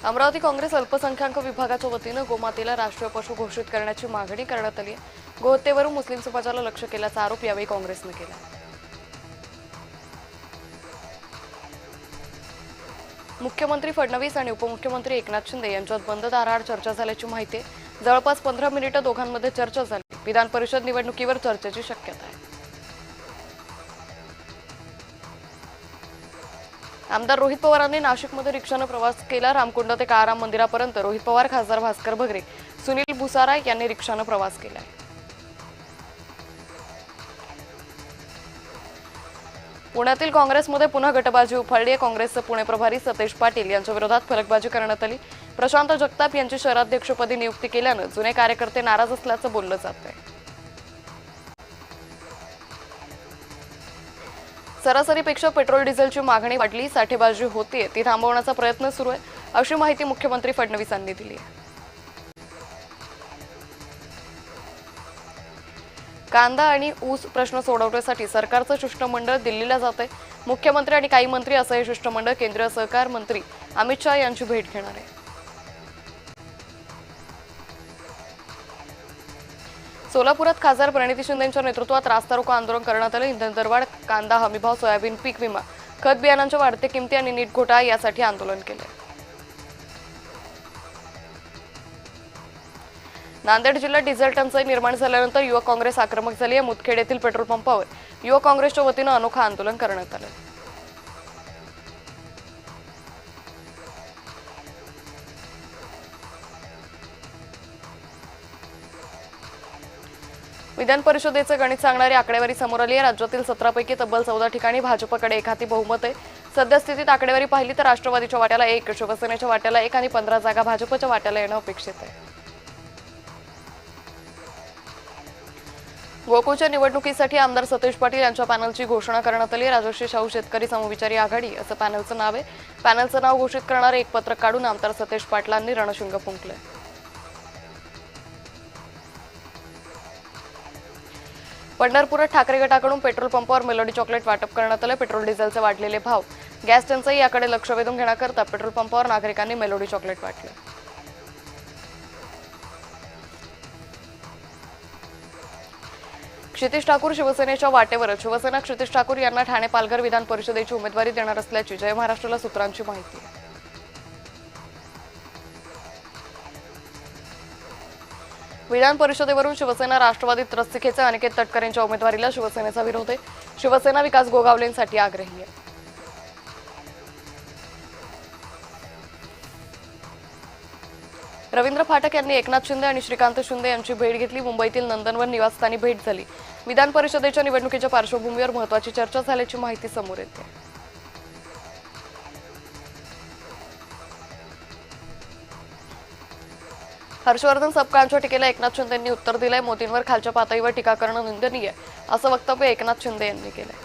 अमरावती काँग्रेस अल्पसंख्याक विभागाच्या वतीनं गोमातेला राष्ट्रीय पशु घोषित करण्याची मागणी करण्यात आली आहे। गोहत्येवरून मुस्लिम समाजाला लक्ष केल्याचा आरोप यावेळी काँग्रेसने केला। मुख्यमंत्री फडणवीस आणि उपमुख्यमंत्री एकनाथ शिंदे यांच्यात बंद दाराआड चर्चा झाल्याची माहिती आहे। जवळपास 15 मिनिटे दोघांमध्ये चर्चा झाली। विधान परिषद निवडणुकीवर चर्चेची शक्यता आहे। आमदार रोहित पवारांनी नाशिकमध्ये रिक्षाने प्रवास केला। रामकुंड ते काळाराम मंदिरापर्यंत रोहित पवार, खासदार भास्कर भगरे, सुनील भुसारा यांनी रिक्षाने प्रवास केला। पुण्यातील काँग्रेसमध्ये पुन्हा गटबाजी उफाळली आहे। काँग्रेसचे पुणे प्रभारी सतेज पाटील यांच्या विरोधात फलकबाजी करण्यात आली। प्रशांत जगताप यांची शहराध्यक्षपदी नियुक्ती केल्याने जुने कार्यकर्ते नाराज असल्याचं बोललं जात आहे। सरासरीपेक्षा पेट्रोल डिझेलची मागणी वाढली, साठेबाजी होतीये, ती थांबवण्याचा प्रयत्न सुरू आहे, अशी माहिती मुख्यमंत्री फडणवीसांनी दिली आहे। कांदा आणि ऊस प्रश्न सोडवण्यासाठी सरकारचं शिष्टमंडळ दिल्लीला जात आहे। मुख्यमंत्री आणि काही मंत्री असं हे शिष्टमंडळ केंद्रीय सहकार मंत्री अमित शहा यांची भेट घेणार आहे। सोलापुरात खासदार प्रणिती शिंदे यांच्या नेतृत्वात रास्ता रोको आंदोलन करण्यात आलं। इंधन दरवाढ, कांदा हमीभाव, सोयाबीन पीक विमा, खत बियाणांच्या वाढते किमती आणि नीट घोटाळा यासाठी आंदोलन केले। नांदेड जिल्ह्यात डिझेल टंचाई निर्माण झाल्यानंतर युवक काँग्रेस आक्रमक झाली आहे। मुदखेड येथील पेट्रोल पंपावर युवक काँग्रेसच्या वतीनं अनोखं आंदोलन करण्यात आलं। विधान परिषदेचे गणित सांगणारी आकडेवारी समोर आली आहे। राज्यातील 17 पैकी तब्बल 14 ठिकाणी भाजपकडे एकाती बहुमत आहे। सद्यस्थितीत आकडेवारी पाहिली तर राष्ट्रवादीच्या वाट्याला 1, शिवसेनेच्या वाट्याला 1 आणि 15 जागा भाजपच्या वाट्याला येणं अपेक्षित आहे। गोकुळच्या निवडणुकीसाठी आमदार सतेज पाटील यांच्या पॅनलची घोषणा करण्यात आली। राजश्री शाहू शेतकरी समविचारी आघाडी असं पॅनलचं नाव आहे। पॅनलचं नाव घोषित करणारे एक पत्रक काढून आमदार सतेज पाटलांनी रणशिंग फुंकले। पंढरपुरात ठाकरे गटाकडून पेट्रोल पंपावर मेलोडी चॉकलेट वाटप करण्यात आले। पेट्रोल डिझेलचे वाढलेले भाव, गॅस टंचाई याकडे लक्ष वेधून घेण्याकरता पेट्रोल पंपावर नागरिकांनी मेलोडी चॉकलेट वाटले। क्षितिज ठाकूर शिवसेनेच्या वाटेवर, शिवसेना क्षितिज ठाकूर यांना ठाणे पालघर विधान परिषदेची उमेदवारी देणार असल्याची जय महाराष्ट्राला सूत्रांची माहिती आहे। विधान परिषदेवरून शिवसेना राष्ट्रवादीत रस्तिखेचे अनिकेत तटकरे यांच्या उमेदवारीला शिवसेनेचा विरोध आहे। शिवसेना विकास गोगावलेंसाठी आग्रही आहे। रवींद्र फाटक यांनी एकनाथ शिंदे आणि श्रीकांत शिंदे यांची भेट घेतली। मुंबईतील नंदनवन निवासस्थानी भेट झाली। विधान परिषदेच्या निवडणुकीच्या पार्श्वभूमीवर महत्त्वाची चर्चा झाल्याची माहिती समोर येते। हर्षवर्धन सपकाळांच्या टीकेला एकनाथ शिंदे यांनी उत्तर दिलंय। मोदींवर खालच्या पातळीवर टीका करणं निंदनीय असं वक्तव्य एकनाथ शिंदे यांनी केलंय।